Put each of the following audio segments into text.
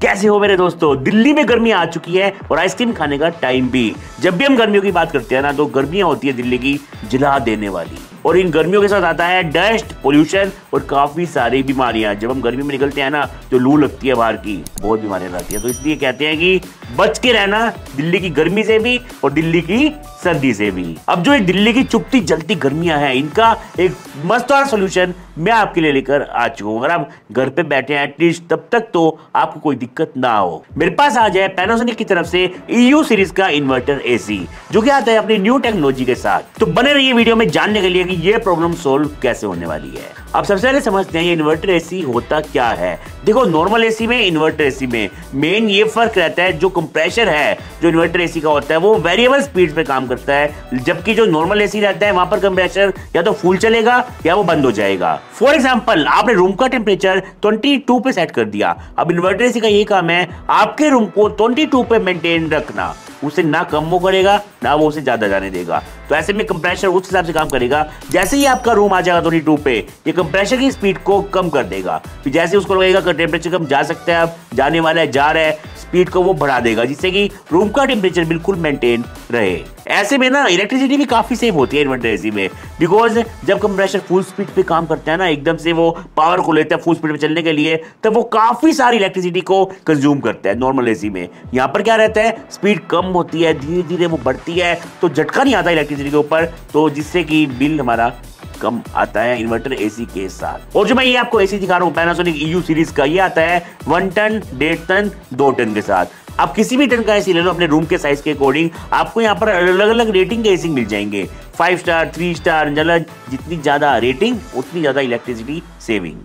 कैसे हो मेरे दोस्तों। दिल्ली में गर्मी आ चुकी है और आइसक्रीम खाने का टाइम भी। जब भी हम गर्मियों की बात करते हैं ना, तो गर्मियां होती है दिल्ली की जला देने वाली, और इन गर्मियों के साथ आता है डस्ट, पोल्यूशन और काफी सारी बीमारियां। जब हम गर्मी में निकलते हैं ना, जो लू लगती है बाहर की, बहुत बीमारियां रहती है। तो इसलिए कहते हैं कि बच के रहना दिल्ली की गर्मी से भी और दिल्ली की सर्दी से भी। अब जो ये दिल्ली की चुपती जलती गर्मियां हैं, इनका एक मस्तवार सोल्यूशन मैं आपके लिए लेकर आ चुका हूं। अगर आप घर पे बैठे हैं एटलीस्ट, तब तक तो आपको कोई दिक्कत ना हो। मेरे पास आ जाए पैनासोनिक की तरफ से EU सीरीज का इन्वर्टर AC, जो कि आता है अपनी न्यू टेक्नोलॉजी के साथ। तो बने रहिए वीडियो में जानने के लिए कि ये प्रॉब्लम सोल्व कैसे होने वाली है। अब सबसे पहले समझते हैं ये इन्वर्टर AC होता क्या है। देखो, नॉर्मल AC में, इन्वर्टर AC में मेन ये फर्क रहता है, जो कंप्रेशर है जो इन्वर्टर AC का होता है वो वेरिएबल स्पीड पे काम करता है, जबकि जो नॉर्मल AC रहता है वहां पर कंप्रेशर या तो फुल चलेगा या वो बंद हो जाएगा। फॉर एग्जांपल, आपने रूम का टेम्परेचर 22 पे सेट कर दिया। अब इन्वर्टर AC का ये काम है आपके रूम को 22 पे मेंटेन रखना, उसे ना कम वो करेगा ना वो उसे ज्यादा जाने देगा। तो ऐसे में कंप्रेसर उस हिसाब से काम करेगा। जैसे ही आपका रूम आ जाएगा 22 पे, ये कंप्रेसर की स्पीड को कम कर देगा। फिर जैसे उसको लगेगा कि टेम्परेचर कम जा सकता है, अब जाने वाला है, जा रहा है, स्पीड को वो बढ़ा देगा, जिससे कि रूम का टेम्परेचर बिल्कुल मेंटेन रहे। ऐसे में ना इलेक्ट्रिसिटी भी काफी सेव होती है इन्वर्टर AC में, बिकॉज जब कंप्रेसर फुल स्पीड पे काम करता है ना, एकदम से वो पावर को लेता है फुल स्पीड पे चलने के लिए, तब वो काफी सारी इलेक्ट्रिसिटी को कंज्यूम करता है। नॉर्मल AC में यहाँ पर क्या रहता है, स्पीड कम होती है, धीरे धीरे वो बढ़ती है, तो झटका नहीं आता इलेक्ट्रिसिटी के ऊपर, तो जिससे कि बिल हमारा कम आता है इन्वर्टर AC के साथ। और जो मैं ये आपको AC दिखा रहा हूँ पैनासोनिक EU सीरीज का, ये आता है 1 टन, 1.5 टन, 2 टन के साथ। आप किसी भी टन का AC ले लो अपने रूम के साइज के अकॉर्डिंग, आपको यहाँ पर अलग अलग रेटिंग के AC मिल जाएंगे। 5 स्टार, 3 स्टार, जितनी ज्यादा रेटिंग उतनी ज्यादा इलेक्ट्रिसिटी सेविंग।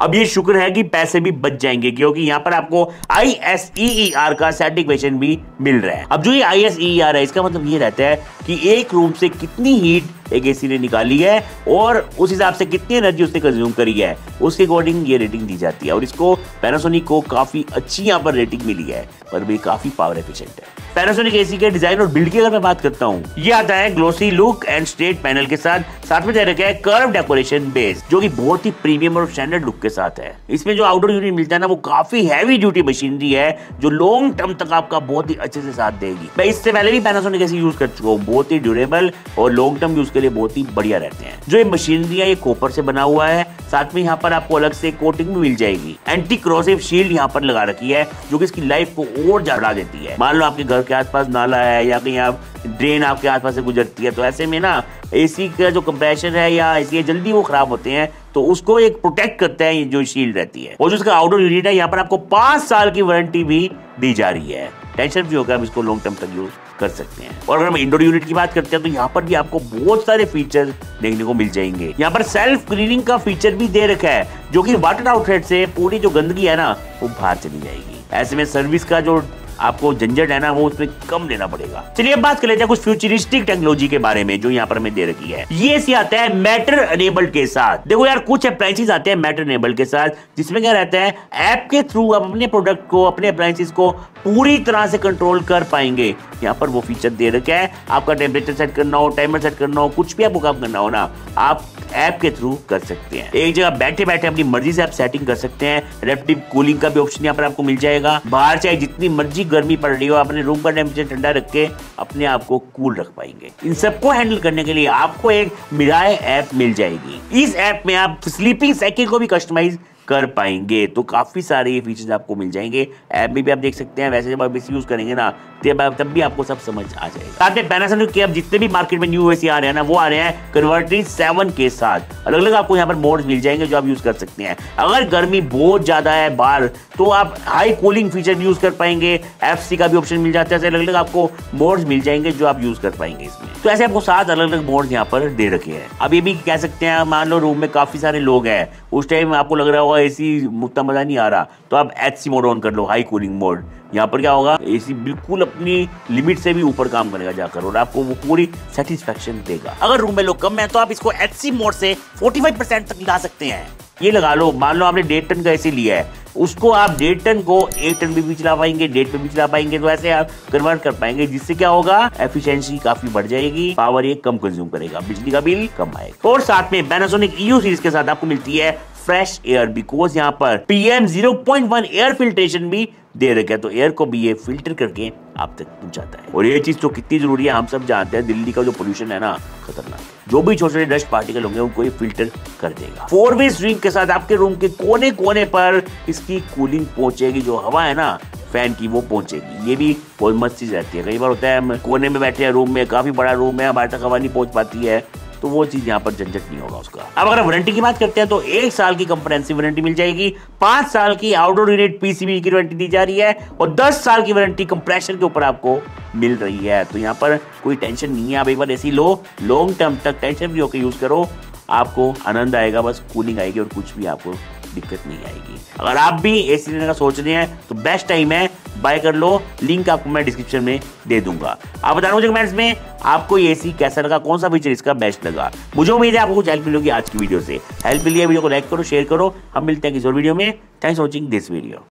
अब ये शुक्र है कि पैसे भी बच जाएंगे, क्योंकि यहाँ पर आपको ISEER का सर्टिफिकेशन भी मिल रहा है। अब जो ये ISEER है, इसका मतलब ये रहता है कि एक रूम से कितनी हीट एक AC ने निकाली है और उस हिसाब से कितनी एनर्जी उसने कंज्यूम करी है, उसके अकॉर्डिंग ये रेटिंग दी जाती है। और इसको पैनासोनिक को काफी अच्छी यहाँ पर रेटिंग मिली है, पर भी काफी पावर एफिशिएंट है। पैनासोनिक AC के डिजाइन और बिल्ड की अगर मैं बात करता हूँ, ये आता है glossy look and straight panel के साथ में दे रखा है कर्व डेकोरेशन बेस, जो कि बहुत ही प्रीमियम और स्टैंडर्ड लुक के साथ है। इसमें जो आउटडोर यूनिट मिलता है ना, वो काफी हैवी ड्यूटी मशीनरी है, जो लॉन्ग टर्म तक आपका बहुत ही अच्छे से साथ देगी। मैं इससे पहले भी पैनासोनिक AC यूज कर चुका हूँ, बहुत ही ड्यूरेबल और लॉन्ग टर्म यूज के लिए बहुत ही बढ़िया रहते हैं। जो ये मशीनरी है ये कॉपर से बना हुआ है, साथ में यहाँ पर आपको अलग से कोटिंग भी मिल जाएगी। एंटी करोसिव शील्ड यहाँ पर लगा रखी है, जो कि इसकी लाइफ को और बढ़ा देती है। मान लो आपके घर के आसपास नाला है या कहीं आप ड्रेन आपके आसपास से गुजरती है, तो ऐसे में ना AC का जो कंप्रेसर है या AC जल्दी वो खराब होते हैं, तो उसको एक प्रोटेक्ट करता है ये जो शील्ड रहती है। और जो इसका आउटडोर यूनिट है, यहाँ पर आपको 5 साल की वारंटी भी दी जा रही है। टेंशन फ्री होकर आप इसको लॉन्ग टर्म तक यूज कर सकते हैं। और अगर हम इंडोर यूनिट की बात करते हैं, तो यहाँ पर भी आपको बहुत सारे फीचर देखने को मिल जाएंगे। यहाँ पर सेल्फ क्लीनिंग का फीचर भी दे रखा है, जो कि वाटर आउटलेट से पूरी जो गंदगी है ना, वो बाहर चली जाएगी। ऐसे में सर्विस का जो आपको झंझट है ना, वो उसमें कम लेना पड़ेगा। चलिए अब बात कर लेते हैं कुछ फ्यूचरिस्टिक टेक्नोलॉजी के बारे में, जो यहाँ पर हमें दे रखी है। ये AC आता है मैटर एनेबल्ड के साथ। देखो यार, कुछ अप्लायंसेस आते हैं मैटर एनेबल्ड के साथ, जिसमें क्या रहता है, ऐप के थ्रू आप अपने प्रोडक्ट को, अपने अप्लायंसेस को पूरी तरह से कंट्रोल कर पाएंगे। यहाँ पर वो फीचर दे रखा है, आपका टेम्परेचर सेट करना हो, टाइमर सेट करना हो, कुछ भी आपको काम करना हो ना, आप ऐप के थ्रू कर सकते हैं। एक जगह बैठे बैठे अपनी मर्जी से आप सेटिंग कर सकते हैं। एडेप्टिव कूलिंग का भी ऑप्शन यहाँ पर आपको मिल जाएगा। बाहर चाहे जितनी मर्जी गर्मी पड़ रही हो, अपने रूम का टेम्परेचर ठंडा रख के अपने आप को कूल रख पाएंगे। इन सबको हैंडल करने के लिए आपको एक मिराय ऐप मिल जाएगी। इस ऐप में आप स्लीपिंग साइकिल को भी कस्टमाइज कर पाएंगे, तो काफी सारे ये फीचर्स आपको मिल जाएंगे। ऐप में भी आप देख सकते हैं। वैसे जब आप इसे यूज करेंगे ना, तब भी आपको सब समझ आ जाएगा। साथ में पैनासोनिक के अब जितने भी मार्केट में न्यू AC आ रहे हैं ना, वो आ रहे हैं कन्वर्टर 7 के साथ। अलग अलग आपको यहाँ पर मोड्स मिल जाएंगे जो आप यूज कर सकते हैं। अगर गर्मी बहुत ज्यादा है बाहर, तो आप हाई कूलिंग फीचर यूज कर पाएंगे। FC का भी ऑप्शन मिल जाता है। अलग अलग आपको मोड्स मिल जाएंगे जो आप यूज कर पाएंगे इसमें। तो ऐसे आपको 7 अलग अलग मोड्स यहाँ पर दे रखे हैं। अब ये भी कह सकते हैं, मान लो रूम में काफी सारे लोग हैं, उस टाइम आपको लग रहा होगा AC उतना मजा नहीं आ रहा, तो आप HC मोड ऑन कर लो, हाई कूलिंग मोड। यहाँ पर क्या होगा, AC बिल्कुल अपनी लिमिट से भी ऊपर काम करेगा जाकर, और आपको वो पूरी सेटिस्फैक्शन देगा। अगर रूम में लोग कम है, तो आप इसको HC मोड से 45% तक ला सकते हैं। ये लगा लो, मान लो आपने 1.5 टन का AC लिया है, उसको आप 1.5 टन को 1 टन भी चला पाएंगे, 1.5 पे भी चला पाएंगे। तो ऐसे आप कन्वर्ट कर पाएंगे, जिससे क्या होगा, एफिशिएंसी काफी बढ़ जाएगी, पावर ये कम कंज्यूम करेगा, बिजली का बिल कम आएगा। और साथ में पैनासोनिक EU सीरीज के साथ आपको मिलती है फ्रेश एयर, बिकॉज यहाँ पर PM 0.1 एयर फिल्ट्रेशन भी दे रखा है, तो एयर को भी ये फिल्टर करके आप तक पहुंचाता है। और ये चीज तो कितनी जरूरी है हम सब जानते हैं, दिल्ली का जो पोल्यूशन है ना खतरनाक, जो भी छोटे छोटे डस्ट पार्टिकल होंगे उनको ये फिल्टर कर देगा। 4-वे स्ट्रीम के साथ आपके रूम के कोने कोने पर इसकी कूलिंग पहुंचेगी, जो हवा है ना फैन की वो पहुंचेगी। ये भी बहुत मस्त चीज रहती है। कई बार होता है हम कोने में बैठे हैं रूम में, काफी बड़ा रूम है, हमारे तक हवा नहीं पहुंच पाती है, तो वो चीज यहाँ पर झंझट नहीं होगा उसका। अब अगर वारंटी की बात करते हैं तो 1 साल की कंप्रेहेंसिव वारंटी मिल जाएगी, 5 साल की आउटडोर यूनिट PCB की वारंटी दी जा रही है और 10 साल की वारंटी कंप्रेसर के ऊपर आपको मिल रही है। तो यहाँ पर कोई टेंशन नहीं है, आप एक बार ऐसी लो लॉन्ग टर्म तक टेंशन फ्री होकर यूज करो, आपको आनंद आएगा, बस कूलिंग आएगी और कुछ भी आपको दिक्कत नहीं आएगी। अगर आप भी एसी लेने का सोच रहे हैं तो बेस्ट टाइम है, बाय कर लो, लिंक आपको मैं डिस्क्रिप्शन में दे दूंगा। आप बताना मुझे कमेंट्स में आपको ये एसी कैसा लगा, कौन सा फीचर इसका बेस्ट लगा। मुझे उम्मीद है आपको कुछ हेल्प मिलेगी आज की वीडियो से। हेल्प मिली है वीडियो को लाइक करो, शेयर करो। हम मिलते हैं किसी और वीडियो में। Thanks for watching this video.